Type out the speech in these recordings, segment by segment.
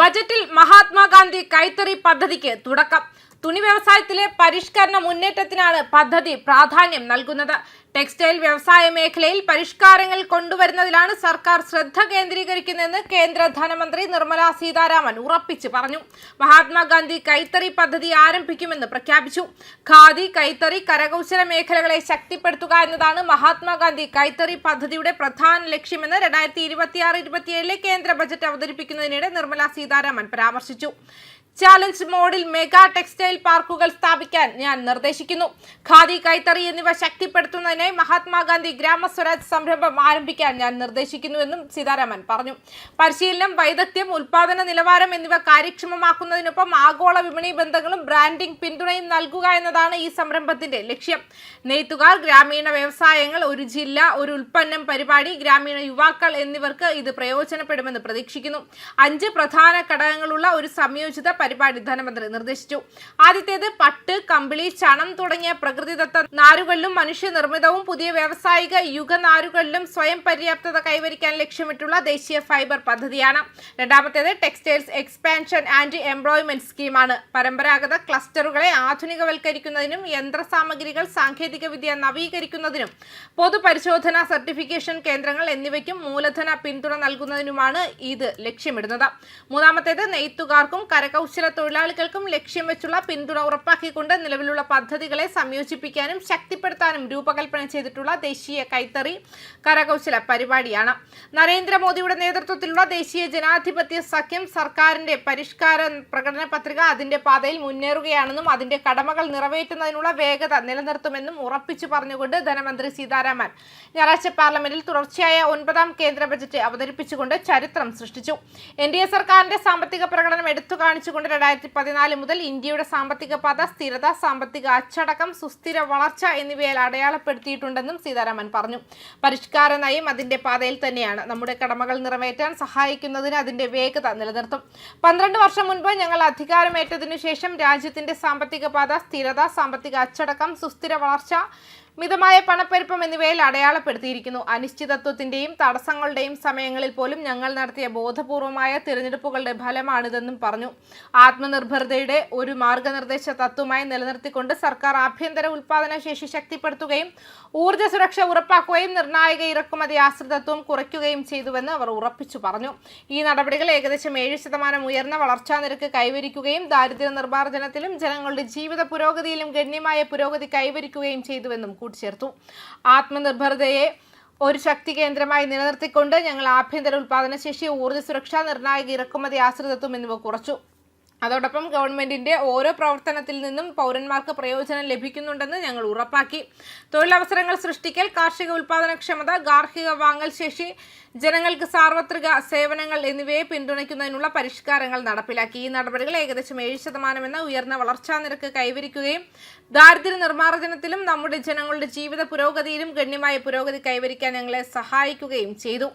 ബജറ്റിൽ മഹാത്മാഗാന്ധി കൈത്തറി പദ്ധതിക്ക് തുടക്കം. തുണി വ്യവസായത്തിലെ പരിഷ്കരണ മുന്നേറ്റത്തിനാണ് പദ്ധതി പ്രാധാന്യം നൽകുന്നത്. ടെക്സ്റ്റൈൽ വ്യവസായ മേഖലയിൽ പരിഷ്കാരങ്ങൾ കൊണ്ടുവരുന്നതിലാണ് സർക്കാർ ശ്രദ്ധ കേന്ദ്രീകരിക്കുന്നതെന്ന് കേന്ദ്ര ധനമന്ത്രി നിർമ്മല സീതാരാമൻ ഉറപ്പിച്ചു പറഞ്ഞു. മഹാത്മാഗാന്ധി കൈത്തറി പദ്ധതി ആരംഭിക്കുമെന്ന് പ്രഖ്യാപിച്ചു. ഖാദി, കൈത്തറി, കരകൗശല മേഖലകളെ ശക്തിപ്പെടുത്തുക എന്നതാണ് മഹാത്മാഗാന്ധി കൈത്തറി പദ്ധതിയുടെ പ്രധാന ലക്ഷ്യമെന്ന് 2026-27 കേന്ദ്ര ബജറ്റ് അവതരിപ്പിക്കുന്നതിനിടെ നിർമ്മല സീതാരാമൻ പരാമർശിച്ചു. ചാലഞ്ച് മോഡിൽ മെഗാ ടെക്സ്റ്റൈൽ പാർക്കുകൾ സ്ഥാപിക്കാൻ ഞാൻ നിർദ്ദേശിക്കുന്നു. ഖാദി, കൈത്തറി എന്നിവ ശക്തിപ്പെടുത്തുന്നതിനായി മഹാത്മാഗാന്ധി ഗ്രാമസ്വരാജ് സംരംഭം ആരംഭിക്കാൻ ഞാൻ നിർദ്ദേശിക്കുന്നുവെന്നും സീതാരാമൻ പറഞ്ഞു. പരിശീലനം, വൈദഗ്ധ്യം, ഉൽപാദന നിലവാരം എന്നിവ കാര്യക്ഷമമാക്കുന്നതിനൊപ്പം ആഗോള വിപണി ബന്ധങ്ങളും ബ്രാൻഡിംഗ് പിന്തുണയും നൽകുക എന്നതാണ് ഈ സംരംഭത്തിന്റെ ലക്ഷ്യം. നെയ്ത്തുകാർ, ഗ്രാമീണ വ്യവസായങ്ങൾ, ഒരു ജില്ല ഒരു ഉൽപ്പന്നം പരിപാടി, ഗ്രാമീണ യുവാക്കൾ എന്നിവർക്ക് ഇത് പ്രയോജനപ്പെടുമെന്ന് പ്രതീക്ഷിക്കുന്നു. 5 പ്രധാന ഘടകങ്ങളുള്ള ഒരു സംയോജിത പരിപാടി ധനമന്ത്രി നിർദ്ദേശിച്ചു. ആദ്യത്തേത് പട്ട്, കമ്പിളി, ചണം തുടങ്ങിയ പ്രകൃതിദത്ത നാരുകളിലും മനുഷ്യനിർമ്മിതവും പുതിയ വ്യാവസായിക യുഗ നാരുകളിലും സ്വയം പര്യാപ്തത കൈവരിക്കാൻ ലക്ഷ്യമിട്ടുള്ള ദേശീയ ഫൈബർ പദ്ധതിയാണ്. രണ്ടാമത്തേത് ടെക്സ്റ്റൈൽസ് എക്സ്പാൻഷൻ ആൻഡ് എംപ്ലോയ്മെന്റ് സ്കീമാണ്. പരമ്പരാഗത ക്ലസ്റ്ററുകളെ ആധുനികവൽക്കരിക്കുന്നതിനും യന്ത്രസാമഗ്രികൾ, സാങ്കേതികവിദ്യ നവീകരിക്കുന്നതിനും പൊതുപരിശോധന, സർട്ടിഫിക്കേഷൻ കേന്ദ്രങ്ങൾ എന്നിവയ്ക്കും മൂലധന പിന്തുണ നൽകുന്നതിനുമാണ് ഇത് ലക്ഷ്യമിടുന്നത്. മൂന്നാമത്തേത് നെയ്ത്തുകാർക്കും കരകൗശല തൊഴിലാളികൾക്കും ലക്ഷ്യം വെച്ചുള്ള പിന്തുണ ഉറപ്പാക്കിക്കൊണ്ട് നിലവിലുള്ള പദ്ധതികളെ സംയോജിപ്പിക്കാനും ശക്തിപ്പെടുത്താനും രൂപകൽപ്പന ചെയ്തിട്ടുള്ള ദേശീയ കൈത്തറി കരകൗശല പരിപാടിയാണ്. നരേന്ദ്രമോദിയുടെ നേതൃത്വത്തിലുള്ള ദേശീയ ജനാധിപത്യ സഖ്യം സർക്കാരിന്റെ പരിഷ്കാര പ്രകടന പത്രിക അതിന്റെ പാതയിൽ മുന്നേറുകയാണെന്നും അതിന്റെ കടമകൾ നിറവേറ്റുന്നതിനുള്ള വേഗത നിലനിർത്തുമെന്നും ഉറപ്പിച്ചു പറഞ്ഞുകൊണ്ട് ധനമന്ത്രി സീതാരാമൻ ഞായറാഴ്ച പാർലമെന്റിൽ തുടർച്ചയായ 9ാം കേന്ദ്ര ബജറ്റ് അവതരിപ്പിച്ചുകൊണ്ട് ചരിത്രം സൃഷ്ടിച്ചു. NDA സർക്കാരിന്റെ സാമ്പത്തിക പ്രകടനം എടുത്തു കാണിച്ചുകൊണ്ട് 2014 മുതൽ ഇന്ത്യയുടെ സാമ്പത്തിക പാത സ്ഥിരത, സാമ്പത്തിക അച്ചടക്കം, സുസ്ഥിര വളർച്ച എന്നിവയിൽ അടയാളപ്പെടുത്തിയിട്ടുണ്ടെന്നും സീതാരാമൻ പറഞ്ഞു. പരിഷ്കാര നയം അതിന്റെ പാതയിൽ തന്നെയാണ്. നമ്മുടെ കടമകൾ നിറവേറ്റാൻ സഹായിക്കുന്നതിന് അതിന്റെ വേഗത നിലനിർത്തും. 12 വർഷം മുൻപ് ഞങ്ങൾ അധികാരമേറ്റതിനു ശേഷം രാജ്യത്തിന്റെ സാമ്പത്തിക പാത സ്ഥിരത, സാമ്പത്തിക അച്ചടക്കം, സുസ്ഥിര വളർച്ച, മിതമായ പണപ്പെരുപ്പം എന്നിവയിൽ അടയാളപ്പെടുത്തിയിരിക്കുന്നു. അനിശ്ചിതത്വത്തിന്റെയും തടസ്സങ്ങളുടെയും സമയങ്ങളിൽ പോലും ഞങ്ങൾ നടത്തിയ ബോധപൂർവമായ തിരഞ്ഞെടുപ്പുകളുടെ ഫലമാണിതെന്നും പറഞ്ഞു. ആത്മനിർഭരതയുടെ ഒരു മാർഗനിർദ്ദേശ തത്വമായി നിലനിർത്തിക്കൊണ്ട് സർക്കാർ ആഭ്യന്തര ഉൽപാദന ശേഷി ശക്തിപ്പെടുത്തുകയും ഊർജ്ജ സുരക്ഷ ഉറപ്പാക്കുകയും നിർണായക ഇറക്കുമതി ആശ്രിതത്വം കുറയ്ക്കുകയും ചെയ്തുവെന്ന് അവർ ഉറപ്പിച്ചു പറഞ്ഞു. ഈ നടപടികൾ ഏകദേശം 7% ഉയർന്ന വളർച്ചാ നിരക്ക് കൈവരിക്കുകയും ദാരിദ്ര്യ നിർമ്മാർജ്ജനത്തിലും ജനങ്ങളുടെ ജീവിത പുരോഗതിയിലും ഗണ്യമായ പുരോഗതി കൈവരിക്കുകയും ചെയ്തുവെന്നും കൂട്ടിച്ചേർത്തു. ആത്മനിർഭരതയെ ഒരു ശക്തി കേന്ദ്രമായി നിലനിർത്തിക്കൊണ്ട് ഞങ്ങൾ ആഭ്യന്തര ഉൽപാദനശേഷി, ഊർജ്ജ സുരക്ഷ, നിർണായക ഇറക്കുമതി ആശ്രിതത്വം എന്നിവ കുറച്ചു. അതോടൊപ്പം ഗവൺമെന്റിന്റെ ഓരോ പ്രവർത്തനത്തിൽ നിന്നും പൗരന്മാർക്ക് പ്രയോജനം ലഭിക്കുന്നുണ്ടെന്ന് ഞങ്ങൾ ഉറപ്പാക്കി. തൊഴിലവസരങ്ങൾ സൃഷ്ടിക്കൽ, കാർഷിക ഉൽപാദനക്ഷമത, ഗാർഹിക വാങ്ങൽ ശേഷി, ജനങ്ങൾക്ക് സാർവത്രിക സേവനങ്ങൾ എന്നിവയെ പിന്തുണയ്ക്കുന്നതിനുള്ള പരിഷ്കാരങ്ങൾ നടപ്പിലാക്കി. ഈ നടപടികൾ ഏകദേശം 7% എന്ന ഉയർന്ന വളർച്ചാ നിരക്ക് കൈവരിക്കുകയും ദാരിദ്ര്യ നിർമ്മാർജ്ജനത്തിലും നമ്മുടെ ജനങ്ങളുടെ ജീവിത പുരോഗതിയിലും ഗണ്യമായ പുരോഗതി കൈവരിക്കാൻ ഞങ്ങളെ സഹായിക്കുകയും ചെയ്തു.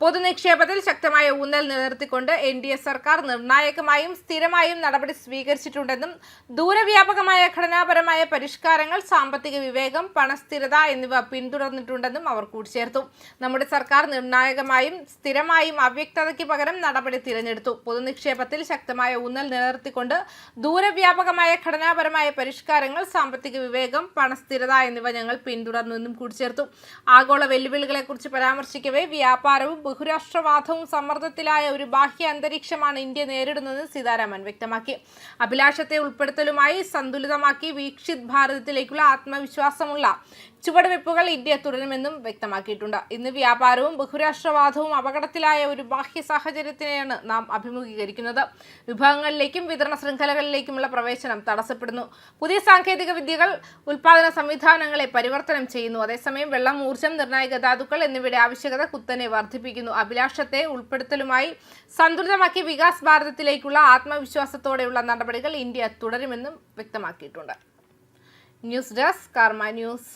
പൊതുനിക്ഷേപത്തിൽ ശക്തമായ ഊന്നൽ നിലനിർത്തിക്കൊണ്ട് NDA സർക്കാർ നിർണായകമായും സ്ഥിരമായും നടപടി സ്വീകരിച്ചിട്ടുണ്ടെന്നും ദൂരവ്യാപകമായ ഘടനാപരമായ പരിഷ്കാരങ്ങൾ, സാമ്പത്തിക വിവേകം, പണസ്ഥിരത എന്നിവ പിന്തുടർന്നിട്ടുണ്ടെന്നും അവർ കൂട്ടിച്ചേർത്തു. നമ്മുടെ സർക്കാർ നിർണായകമായും സ്ഥിരമായും അവ്യക്തതയ്ക്ക് പകരം നടപടി തിരഞ്ഞെടുത്തു. പൊതുനിക്ഷേപത്തിൽ ശക്തമായ ഊന്നൽ നിലനിർത്തിക്കൊണ്ട് ദൂരവ്യാപകമായ ഘടനാപരമായ പരിഷ്കാരങ്ങൾ, സാമ്പത്തിക വിവേകം, പണസ്ഥിരത എന്നിവ ഞങ്ങൾ പിന്തുടർന്നുവെന്നും കൂട്ടിച്ചേർത്തു. ആഗോള വെല്ലുവിളികളെക്കുറിച്ച് പരാമർശിക്കവേ വ്യാപാരവും ബഹുരാഷ്ട്രവാദവും സമ്മർദ്ദത്തിലായ ഒരു ബാഹ്യ അന്തരീക്ഷമാണ് ഇന്ത്യ നേരിടുന്നതെന്ന് സീതാരാമൻ വ്യക്തമാക്കി. അഭിലാഷത്തെ ഉൾപ്പെടുത്തലുമായി സന്തുലിതമാക്കി വീക്ഷിത് ഭാരതത്തിലേക്കുള്ള ആത്മവിശ്വാസമുള്ള ചുവടുവെപ്പുകൾ ഇന്ത്യ തുടരുമെന്നും വ്യക്തമാക്കിയിട്ടുണ്ട്. ഇന്ന് വ്യാപാരവും ബഹുരാഷ്ട്രവാദവും അപകടത്തിലായ ഒരു ബാഹ്യ സാഹചര്യത്തിനെയാണ് നാം അഭിമുഖീകരിക്കുന്നത്. വിഭവങ്ങളിലേക്കും വിതരണ ശൃംഖലകളിലേക്കുമുള്ള പ്രവേശനം തടസ്സപ്പെടുന്നു. പുതിയ സാങ്കേതിക വിദ്യകൾ ഉൽപാദന സംവിധാനങ്ങളെ പരിവർത്തനം ചെയ്യുന്നു. അതേസമയം വെള്ളം, ഊർജ്ജം, നിർണായക ധാതുക്കൾ എന്നിവയുടെ ആവശ്യകത കുത്തനെ വർദ്ധിപ്പിക്കുന്നു. അഭിലാഷത്തെ ഉൾപ്പെടുത്തലുമായി സന്തുലിതമാക്കി വികാസ് ഭാരതത്തിലേക്കുള്ള ആത്മവിശ്വാസത്തോടെയുള്ള നടപടികൾ ഇന്ത്യ തുടരുമെന്നും വ്യക്തമാക്കിയിട്ടുണ്ട്. ന്യൂസ് ഡെസ്ക് കർമ്മ ന്യൂസ്.